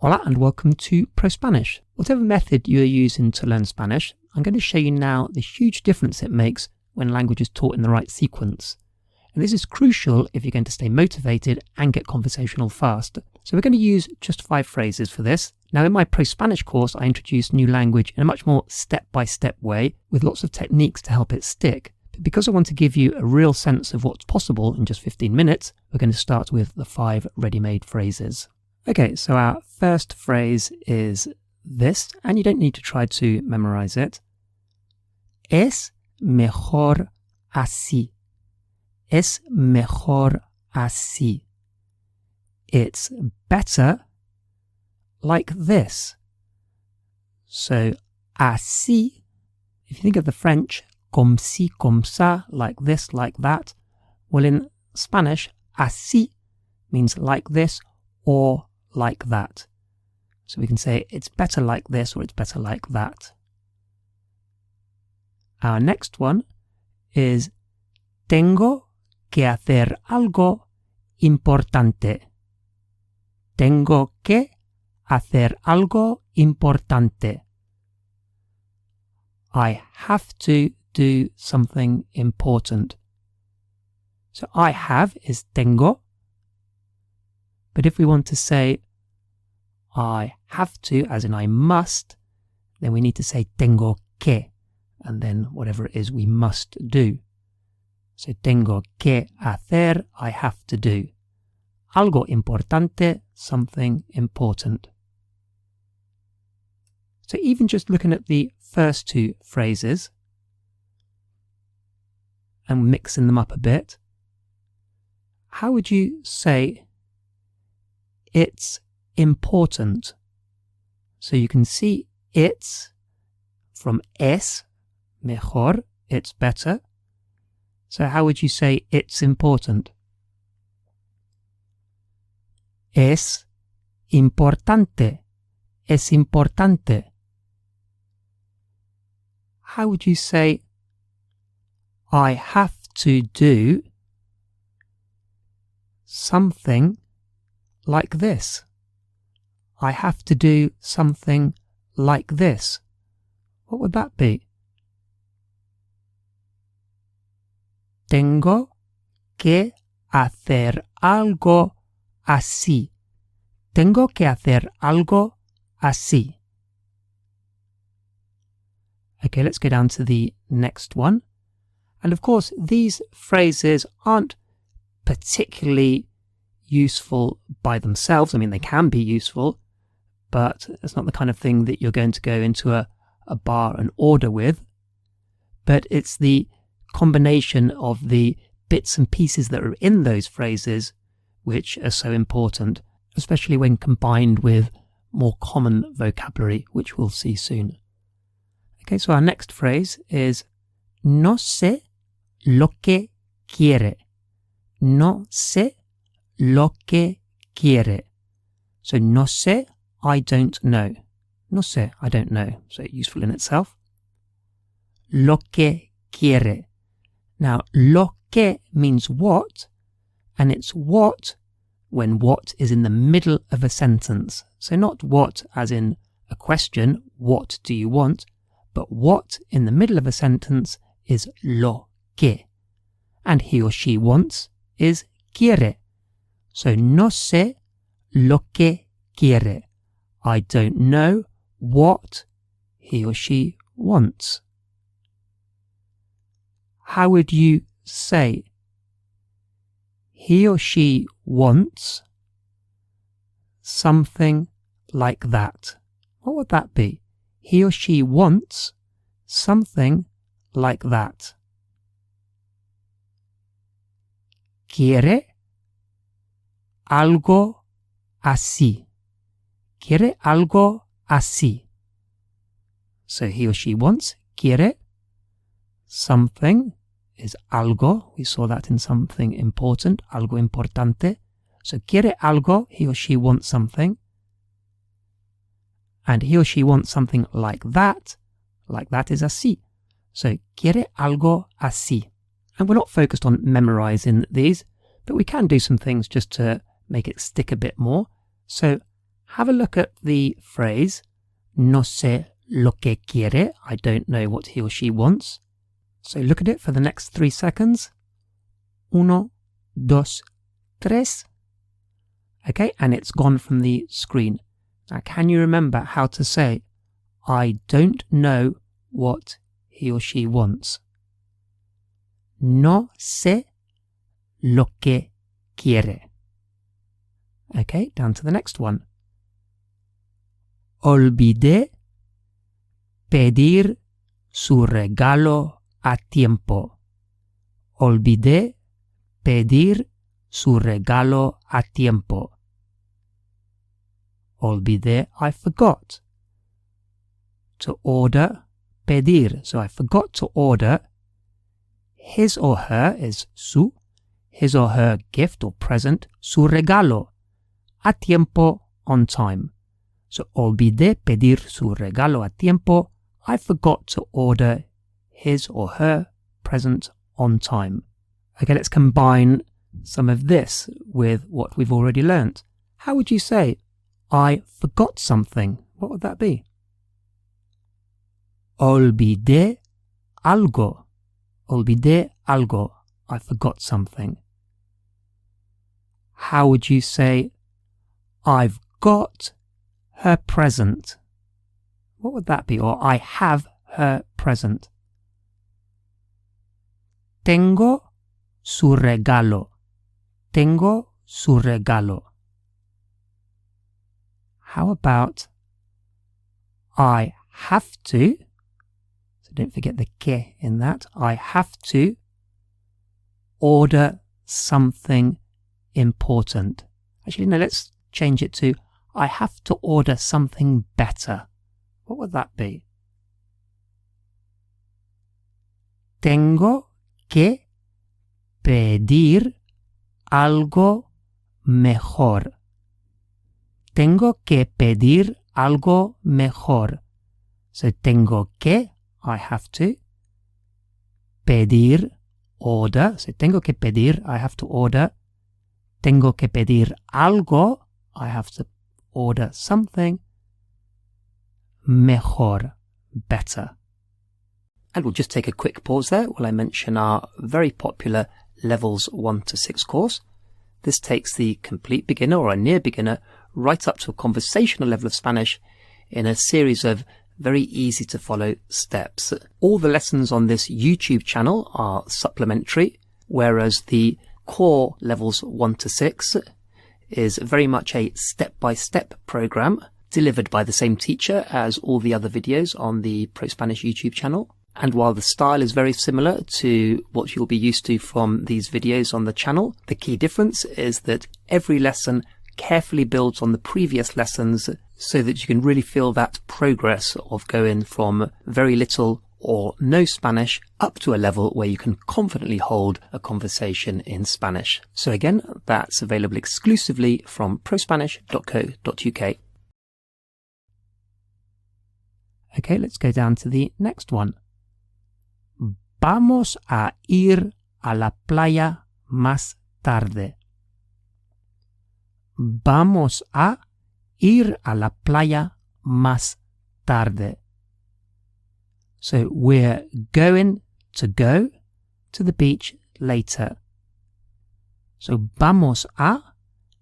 Hola and welcome to ProSpanish. Whatever method you are using to learn Spanish, I'm going to show you now the huge difference it makes when language is taught in the right sequence. And this is crucial if you're going to stay motivated and get conversational fast. So we're going to use just 5 phrases for this. Now in my ProSpanish course, I introduced new language in a much more step-by-step way with lots of techniques to help it stick. But because I want to give you a real sense of what's possible in just 15 minutes, we're going to start with the 5 ready-made phrases. Okay, so our first phrase is this, and you don't need to try to memorize it. Es mejor así. Es mejor así. It's better like this. So, así, if you think of the French, comme ci, comme ça, like this, like that. Well, in Spanish, así means like this or like that. So we can say it's better like this or it's better like that. Our next one is tengo que hacer algo importante. Tengo que hacer algo importante. I have to do something important. So I have is tengo. But if we want to say I have to, as in I must, then we need to say tengo que, and then whatever it is we must do. So tengo que hacer, I have to do. Algo importante, something important. So even just looking at the first 2 phrases and mixing them up a bit, how would you say it's important? So you can see it's from es, mejor, it's better. So how would you say it's important? Es importante. Es importante. How would you say I have to do something like this? I have to do something like this. What would that be? Tengo que hacer algo así. Tengo que hacer algo así. Okay, let's go down to the next one. And of course, these phrases aren't particularly useful by themselves. I mean, they can be useful, but it's not the kind of thing that you're going to go into a bar and order with. But it's the combination of the bits and pieces that are in those phrases which are so important, especially when combined with more common vocabulary, which we'll see soon. Okay, so our next phrase is no sé lo que quiere. No sé lo que quiere. So no sé, I don't know. No sé, I don't know. So useful in itself. Lo que quiere. Now, lo que means what, and it's what when what is in the middle of a sentence. So not what as in a question, what do you want, but what in the middle of a sentence is lo que. And he or she wants is quiere. So no sé lo que quiere. I don't know what he or she wants. How would you say he or she wants something like that? What would that be? He or she wants something like that. Quiere algo así. Quiere algo así. So he or she wants, quiere. Something is algo. We saw that in something important, algo importante. So quiere algo, he or she wants something. And he or she wants something like that. Like that is así. So quiere algo así. And we're not focused on memorizing these, but we can do some things just to make it stick a bit more. So have a look at the phrase no sé lo que quiere. I don't know what he or she wants. So look at it for the next 3 seconds. 1, 2, 3. Okay, and it's gone from the screen. Now, can you remember how to say, I don't know what he or she wants? No sé lo que quiere. Okay, down to the next one. Olvidé pedir su regalo a tiempo. Olvidé pedir su regalo a tiempo. Olvidé, I forgot. To order, pedir. So I forgot to order. His or her is su. His or her gift or present. Su regalo. A tiempo, on time. So olvidé pedir su regalo a tiempo. I forgot to order his or her present on time. Okay, let's combine some of this with what we've already learnt. How would you say, I forgot something? What would that be? Olvidé algo. Olvidé algo. I forgot something. How would you say, I've got her present? What would that be? Or I have her present. Tengo su regalo. Tengo su regalo. How about I have to, so don't forget the que in that, I have to order something important. Actually, no, let's change it to I have to order something better. What would that be? Tengo que pedir algo mejor. Tengo que pedir algo mejor. So tengo que, I have to. Pedir, order. So tengo que pedir, I have to order. Tengo que pedir algo, I have to order something. Mejor, better. And we'll just take a quick pause there while I mention our very popular Levels 1 to 6 course. This takes the complete beginner or a near beginner right up to a conversational level of Spanish in a series of very easy to follow steps. All the lessons on this YouTube channel are supplementary, whereas the core Levels 1 to 6 is very much a step-by-step program delivered by the same teacher as all the other videos on the ProSpanish YouTube channel. And while the style is very similar to what you'll be used to from these videos on the channel, the key difference is that every lesson carefully builds on the previous lessons so that you can really feel that progress of going from very little or no Spanish up to a level where you can confidently hold a conversation in Spanish. So again, that's available exclusively from prospanish.co.uk. Okay, let's go down to the next one. Vamos a ir a la playa más tarde. Vamos a ir a la playa más tarde. So we're going to go to the beach later. So vamos a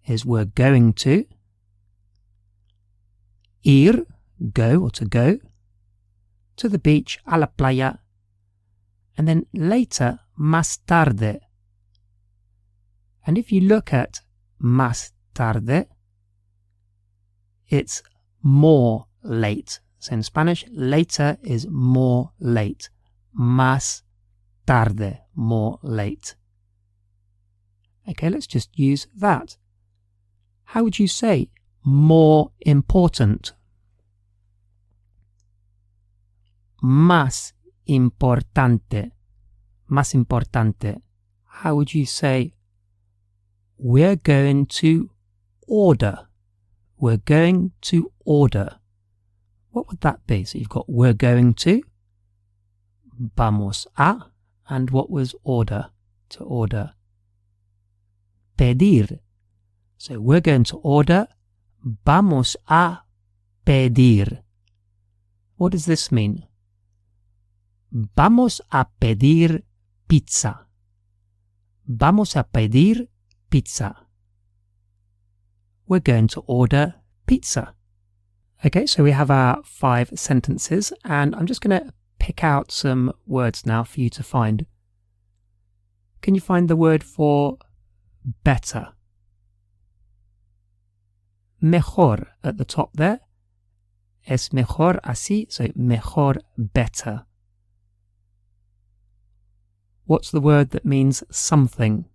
is we're going to. Ir, go or to go. To the beach, a la playa. And then later, más tarde. And if you look at más tarde, it's more late. So in Spanish, later is more late. Más tarde, more late. Okay, let's just use that. How would you say more important? Más importante. Más importante. How would you say we're going to order? We're going to order. What would that be? So you've got we're going to, vamos a, and what was order? To order. Pedir. So we're going to order, Vamos a pedir. What does this mean? Vamos a pedir pizza. Vamos a pedir pizza. We're going to order pizza. Okay, so we have our 5 sentences, and I'm just going to pick out some words now for you to find. Can you find the word for better? Mejor at the top there. Es mejor así, so mejor, better. What's the word that means something?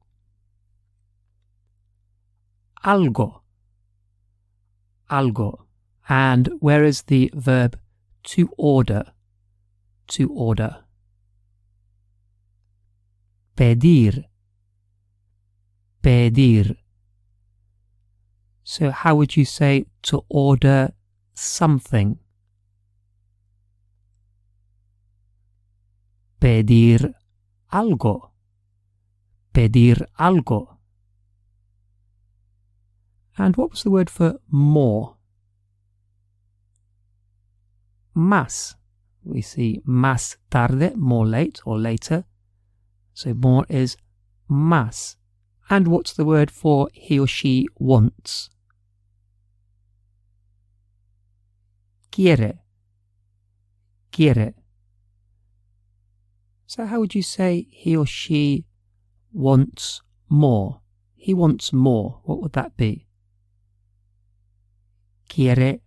Algo. Algo. And where is the verb to order? To order. Pedir. Pedir. So how would you say to order something? Pedir algo. Pedir algo. And what was the word for more? Más. We see más tarde, more late or later. So more is más. And what's the word for he or she wants? Quiere. Quiere. So how would you say he or she wants more? He wants more. What would that be? Quiere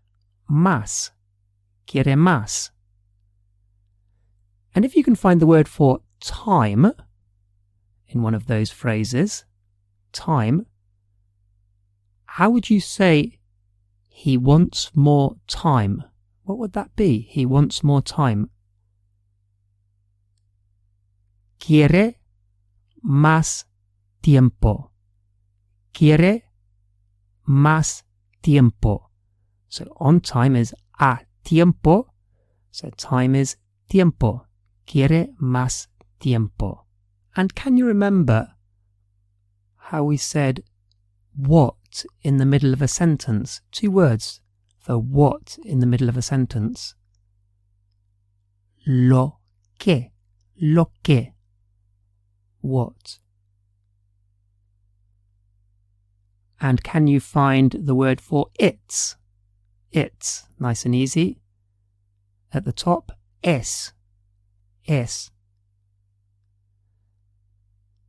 más. Quiere más. And if you can find the word for time in one of those phrases, time, how would you say he wants more time? What would that be? He wants more time. Quiere más tiempo. Quiere más tiempo. So on time is a tiempo. So time is tiempo. Quiere más tiempo. And can you remember how we said what in the middle of a sentence? 2 words for what in the middle of a sentence. Lo que. Lo que. What. And can you find the word for it's? It's. Nice and easy. At the top, es. Es.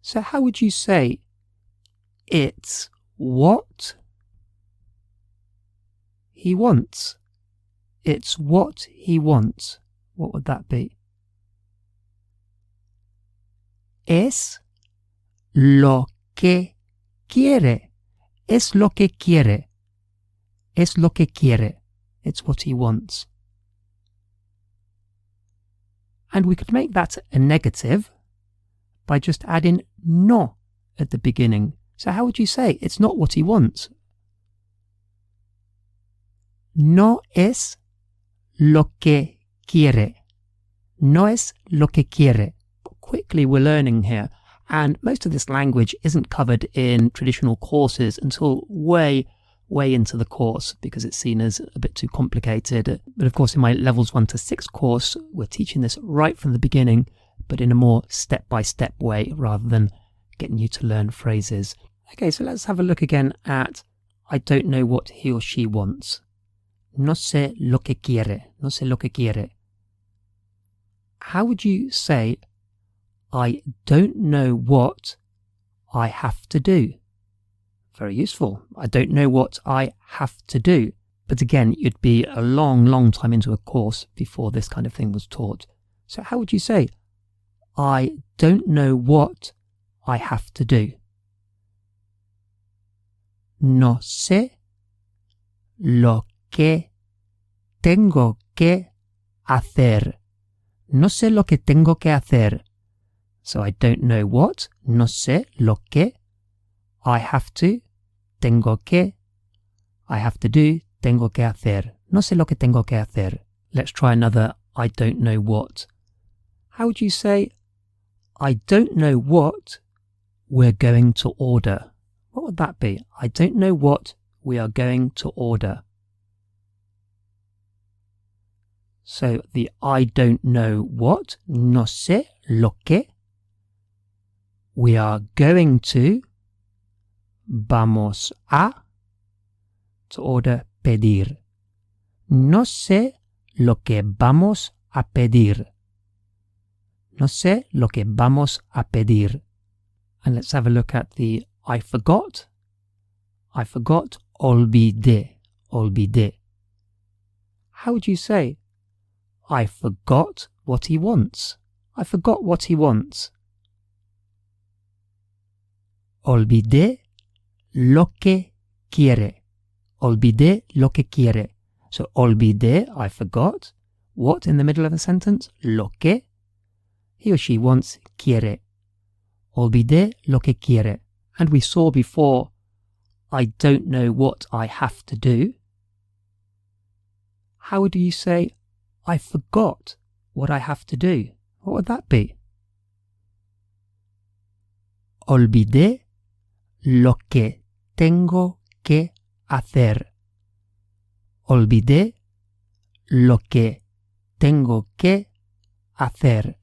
So how would you say it's what he wants? It's what he wants. What would that be? Es lo que quiere. Es lo que quiere. Es lo que quiere. It's what he wants. And we could make that a negative by just adding no at the beginning. So how would you say it's not what he wants? No es lo que quiere. No es lo que quiere. Quickly we're learning here, and most of this language isn't covered in traditional courses until way into the course because it's seen as a bit too complicated. But of course in my levels 1 to 6 course we're teaching this right from the beginning, but in a more step-by-step way rather than getting you to learn phrases. Okay, so let's have a look again at I don't know what he or she wants. No sé lo que quiere. No sé lo que quiere. How would you say I don't know what I have to do? Very useful. I don't know what I have to do. But again, you'd be a long time into a course before this kind of thing was taught. So how would you say I don't know what I have to do? No sé lo que tengo que hacer. No sé lo que tengo que hacer. So I don't know what. No sé lo que. I have to. Tengo que. I have to do. Tengo que hacer. No sé lo que tengo que hacer. Let's try another I don't know what. How would you say I don't know what we're going to order? What would that be? I don't know what we are going to order. So the I don't know what, no sé lo que. We are going to, vamos a, to order pedir. No sé lo que vamos a pedir. No sé lo que vamos a pedir. And let's have a look at the I forgot. I forgot, olvidé, olvidé. How would you say, I forgot what he wants? I forgot what he wants. Olvidé lo que quiere. Olvidé lo que quiere. So olvidé, I forgot. What in the middle of a sentence? Lo que. He or she wants quiere. Olvidé lo que quiere. And we saw before, I don't know what I have to do. How would you say, I forgot what I have to do? What would that be? Olvidé lo que tengo que hacer. Olvidé lo que tengo que hacer.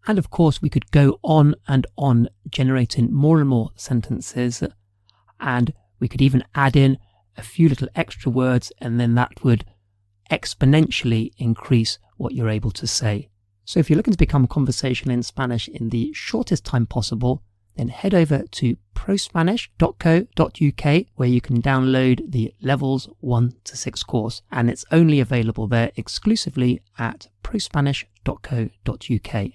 And of course, we could go on and on, generating more and more sentences, and we could even add in a few little extra words, and then that would exponentially increase what you're able to say. So if you're looking to become conversational in Spanish in the shortest time possible, then head over to prospanish.co.uk, where you can download the Levels 1 to 6 course, and it's only available there exclusively at prospanish.co.uk.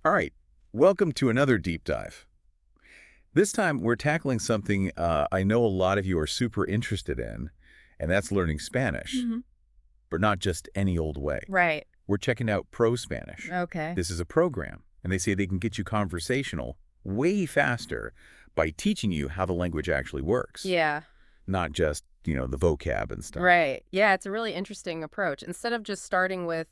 All right, welcome to another deep dive. This time we're tackling something I know a lot of you are super interested in, and that's learning Spanish. But not just any old way. Right. We're checking out ProSpanish. Okay. This is a program, and they say they can get you conversational way faster by teaching you how the language actually works. Yeah. Not just, the vocab and stuff. Right. Yeah, it's a really interesting approach. Instead of just starting with,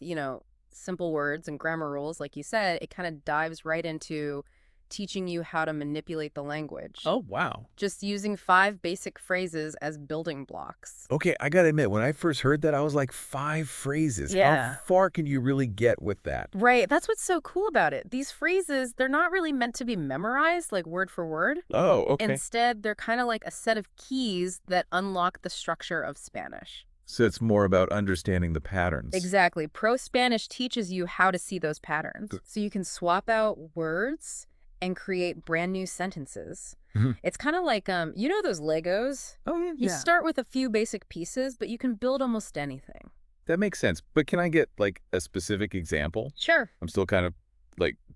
simple words and grammar rules, like you said, it kind of dives right into teaching you how to manipulate the language. Oh, wow. Just using 5 basic phrases as building blocks. Okay, I gotta admit, when I first heard that, I was like, 5 phrases? Yeah. How far can you really get with that? Right. That's what's so cool about it. These phrases, they're not really meant to be memorized, like word for word. Oh, okay. Instead, they're kind of like a set of keys that unlock the structure of Spanish. So it's more about understanding the patterns. Exactly. ProSpanish teaches you how to see those patterns. So you can swap out words and create brand new sentences. It's kind of like, those Legos? Oh, yeah. You start with a few basic pieces, but you can build almost anything. That makes sense. But can I get, a specific example? Sure. I'm still kind of,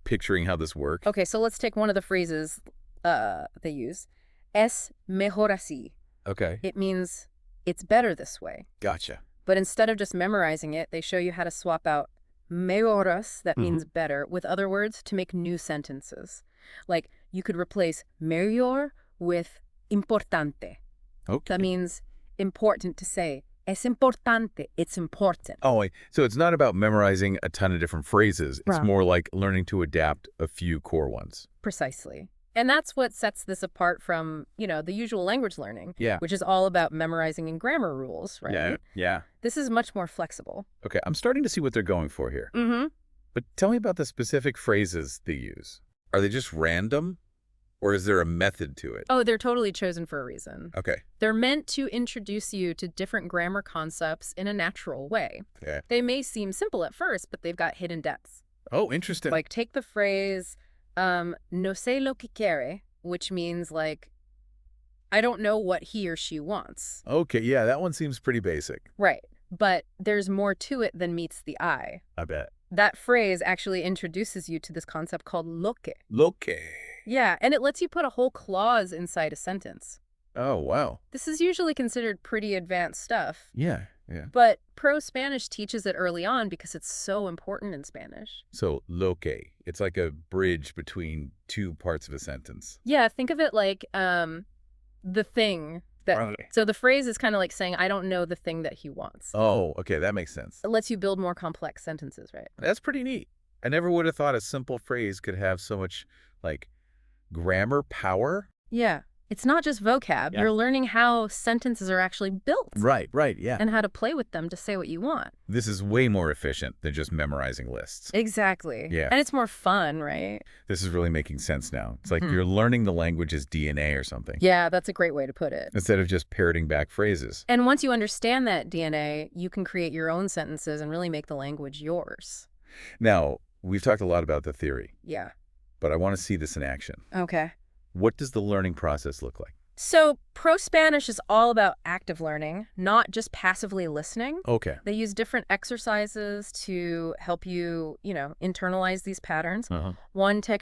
picturing how this works. Okay, so let's take one of the phrases they use. Es mejor así. Okay. It means it's better this way. Gotcha. But instead of just memorizing it, they show you how to swap out mejoras, that means better, with other words to make new sentences. Like, you could replace mejor with importante. Okay. That means important to say. Es importante. It's important. Oh, so it's not about memorizing a ton of different phrases. It's Right. more like learning to adapt a few core ones. Precisely. And that's what sets this apart from, the usual language learning. Yeah. Which is all about memorizing and grammar rules, right? Yeah. This is much more flexible. Okay, I'm starting to see what they're going for here. Mm-hmm. But tell me about the specific phrases they use. Are they just random? Or is there a method to it? Oh, they're totally chosen for a reason. Okay. They're meant to introduce you to different grammar concepts in a natural way. Yeah. They may seem simple at first, but they've got hidden depths. Oh, interesting. Like, take the phrase, no sé lo que quiere, which means, I don't know what he or she wants. Okay, yeah, that one seems pretty basic. Right. But there's more to it than meets the eye. I bet. That phrase actually introduces you to this concept called lo que. Lo que. Yeah, and it lets you put a whole clause inside a sentence. Oh, wow. This is usually considered pretty advanced stuff. Yeah. But ProSpanish teaches it early on because it's so important in Spanish. So, lo que. It's like a bridge between 2 parts of a sentence. Yeah, think of it like the thing. So the phrase is kind of like saying, I don't know the thing that he wants. Oh, okay, that makes sense. It lets you build more complex sentences, right? That's pretty neat. I never would have thought a simple phrase could have so much, grammar power. Yeah. It's not just vocab. Yeah. You're learning how sentences are actually built. Right, yeah. And how to play with them to say what you want. This is way more efficient than just memorizing lists. Exactly. Yeah. And it's more fun, right? This is really making sense now. It's like you're learning the language's DNA or something. Yeah, that's a great way to put it. Instead of just parroting back phrases. And once you understand that DNA, you can create your own sentences and really make the language yours. Now, we've talked a lot about the theory, Yeah. but I want to see this in action. Okay. What does the learning process look like? So ProSpanish is all about active learning, not just passively listening. Okay. They use different exercises to help you, internalize these patterns. One technique